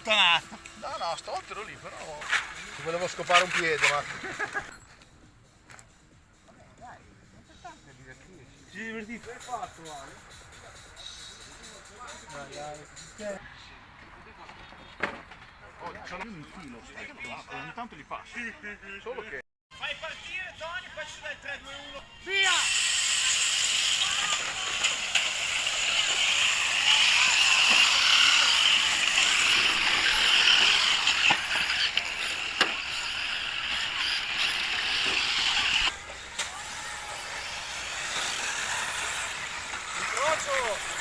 puttanata. No, stavolta ero lì, però ti volevo scopare un piede, ma... Ci divertite? Hai fatto, Ale? Dai. Oh, c'è un filo stretto, ogni tanto li passo. Solo che... Fai partire Tony, poi ci dai 3, 2, 1. Via! Incrocio!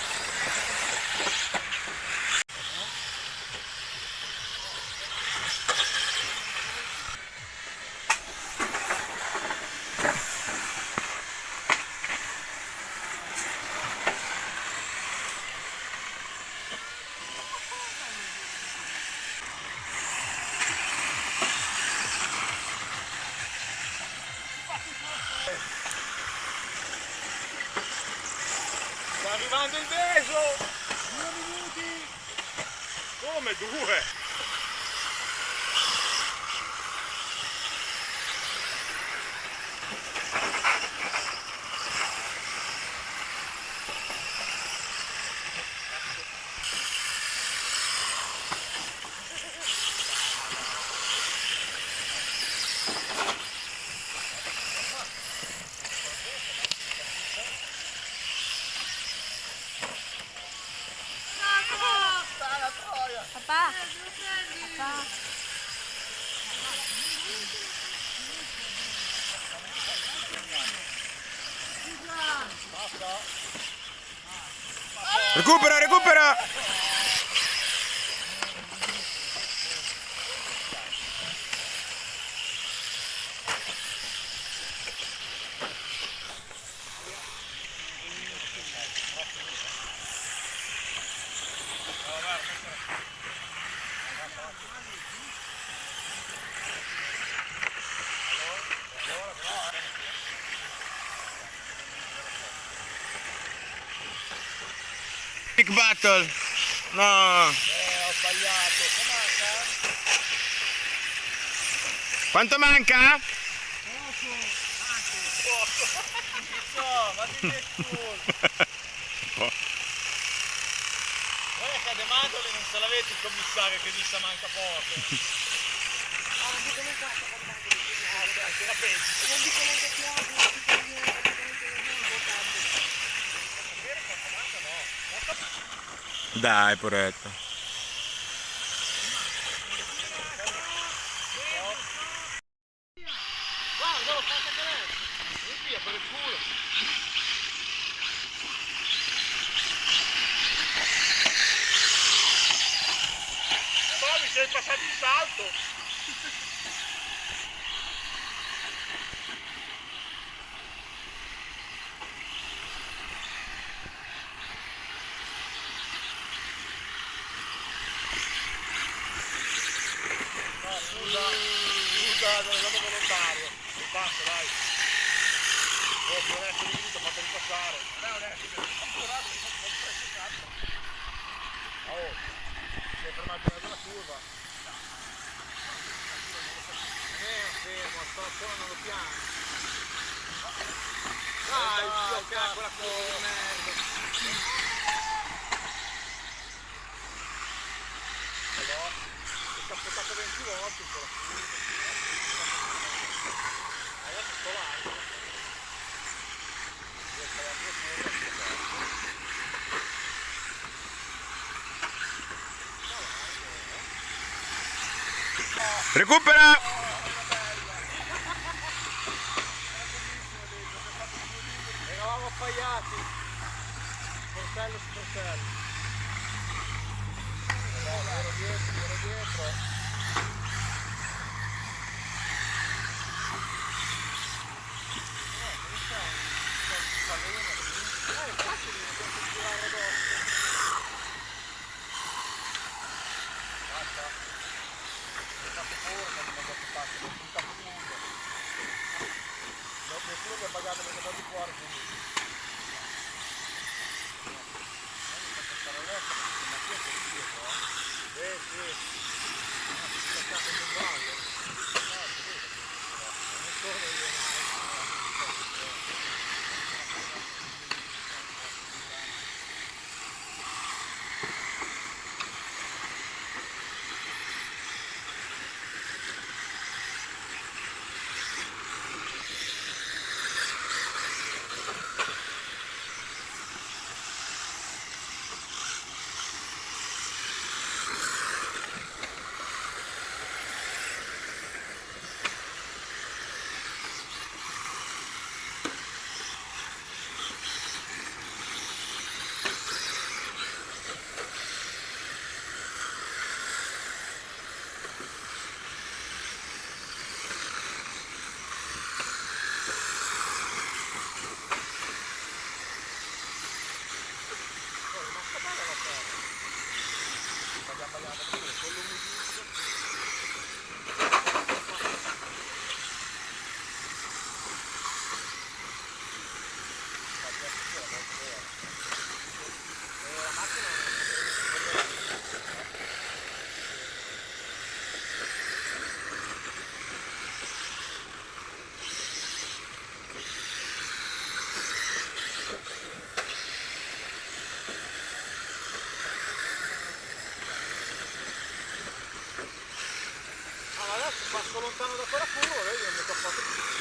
Sta arrivando il beso! 2 minuti! Come 2? Papà. Papà. Recupera, recupera! Big battle! No! Ho sbagliato. Che manca? Quanto manca? No, ma ti che culo. Guarda che a De Mandoli non se l'avete il commissario che disse manca poco. Non dico le cose, Anche la peggio. non dico le cose, Dai, poretto. Guarda, lo fa anche lei. Vieni via per il culo. Ma mi sei passato in salto. Scusa, non è stato volontario. Mi passa, dai. Oh, più onesto di tutto, fatemi passare. Non è onesto, oh, si è fermato in una curva. Fermo, sto andando piano. Dai, ok, quella curva di merda. Allora, mi sta spostato 20 volte in quella curva. Adesso sto là. Recupera! Eravamo appaiati. Sportello, sportello. Ero dietro. Nessuno mi ha pagato perché poi di fuori quindi. Non mi fa stare a letto perché Mattia è dietro, Allora adesso passo lontano da quella curva, vedi, non mi tocco più.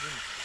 Vieni.